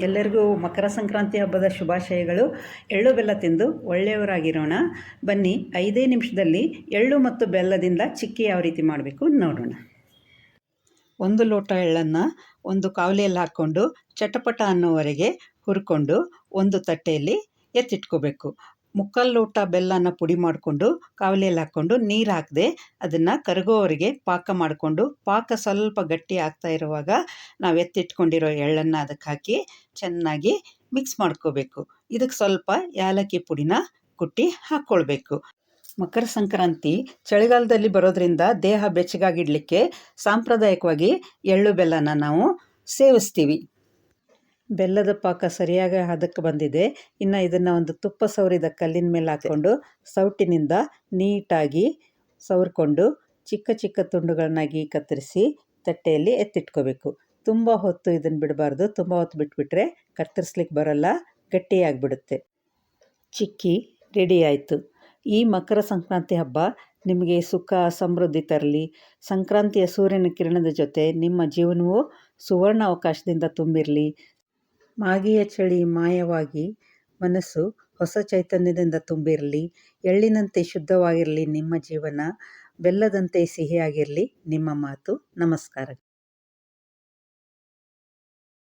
ಎಲ್ಲರಿಗೂ ಮಕರ ಸಂಕ್ರಾಂತಿ ಹಬ್ಬದ ಶುಭಾಶಯಗಳು. ಎಳ್ಳು ಬೆಲ್ಲ ತಿಂದು ಒಳ್ಳೆಯವರಾಗಿರೋಣ. ಬನ್ನಿ 5 ನಿಮಿಷದಲ್ಲಿ ಎಳ್ಳು ಮತ್ತು ಬೆಲ್ಲದಿಂದ ಚಿಕ್ಕಿ ಯಾವ ರೀತಿ ಮಾಡಬೇಕು ನೋಡೋಣ. 1 ಲೋಟ ಎಳ್ಳನ್ನು ಒಂದು ಕಾವಲಿಯಲ್ಲಿ ಹಾಕ್ಕೊಂಡು ಚಟಪಟ ಅನ್ನೋವರೆಗೆ ಹುರ್ಕೊಂಡು ಒಂದು ತಟ್ಟೆಯಲ್ಲಿ ಎತ್ತಿಟ್ಕೋಬೇಕು. 3/4 ಲೋಟ ಬೆಲ್ಲನ ಪುಡಿ ಮಾಡಿಕೊಂಡು ಕಾವಲಿಯಲ್ಲಿ ಹಾಕ್ಕೊಂಡು ನೀರು ಹಾಕದೆ ಅದನ್ನು ಕರಗೋವರೆಗೆ ಪಾಕ ಮಾಡಿಕೊಂಡು, ಪಾಕ ಸ್ವಲ್ಪ ಗಟ್ಟಿ ಆಗ್ತಾ ಇರುವಾಗ ನಾವು ಎತ್ತಿಟ್ಕೊಂಡಿರೋ ಎಳ್ಳನ್ನು ಅದಕ್ಕೆ ಹಾಕಿ ಚೆನ್ನಾಗಿ ಮಿಕ್ಸ್ ಮಾಡ್ಕೋಬೇಕು. ಇದಕ್ಕೆ ಸ್ವಲ್ಪ ಏಲಕ್ಕಿ ಪುಡಿನ ಕುಟ್ಟಿ ಹಾಕ್ಕೊಳ್ಬೇಕು. ಮಕರ ಸಂಕ್ರಾಂತಿ ಚಳಿಗಾಲದಲ್ಲಿ ಬರೋದ್ರಿಂದ ದೇಹ ಬೆಚ್ಚಗಾಗಿಡಲಿಕ್ಕೆ ಸಾಂಪ್ರದಾಯಿಕವಾಗಿ ಎಳ್ಳು ಬೆಲ್ಲನ ನಾವು ಸೇವಿಸ್ತೀವಿ. ಬೆಲ್ಲದ ಪಾಕ ಸರಿಯಾಗಿ ಹದಕ್ಕೆ ಬಂದಿದೆ. ಇನ್ನು ಇದನ್ನು ಒಂದು ತುಪ್ಪ ಸವರಿದ ಕಲ್ಲಿನ ಮೇಲೆ ಹಾಕ್ಕೊಂಡು ಸೌಟಿನಿಂದ ನೀಟಾಗಿ ಸವರ್ಕೊಂಡು ಚಿಕ್ಕ ಚಿಕ್ಕ ತುಂಡುಗಳನ್ನಾಗಿ ಕತ್ತರಿಸಿ ತಟ್ಟೆಯಲ್ಲಿ ಎತ್ತಿಟ್ಕೋಬೇಕು. ತುಂಬ ಹೊತ್ತು ಇದನ್ನು ಬಿಡಬಾರ್ದು. ತುಂಬ ಹೊತ್ತು ಬಿಟ್ಬಿಟ್ರೆ ಕತ್ತರಿಸ್ಲಿಕ್ಕೆ ಬರೋಲ್ಲ, ಗಟ್ಟಿಯಾಗಿಬಿಡುತ್ತೆ. ಚಿಕ್ಕಿ ರೆಡಿ ಆಯಿತು. ಈ ಮಕರ ಸಂಕ್ರಾಂತಿ ಹಬ್ಬ ನಿಮಗೆ ಸುಖ ಸಮೃದ್ಧಿ ತರಲಿ. ಸಂಕ್ರಾಂತಿಯ ಸೂರ್ಯನ ಕಿರಣದ ಜೊತೆ ನಿಮ್ಮ ಜೀವನವು ಸುವರ್ಣ ಅವಕಾಶದಿಂದ ತುಂಬಿರಲಿ. ಮಾಗಿಯ ಚಳಿ ಮಾಯವಾಗಿ ಮನಸ್ಸು ಹೊಸ ಚೈತನ್ಯದಿಂದ ತುಂಬಿರಲಿ. ಎಳ್ಳಿನಂತೆ ಶುದ್ಧವಾಗಿರಲಿ ನಿಮ್ಮ ಜೀವನ, ಬೆಲ್ಲದಂತೆ ಸಿಹಿಯಾಗಿರಲಿ ನಿಮ್ಮ ಮಾತು. ನಮಸ್ಕಾರ.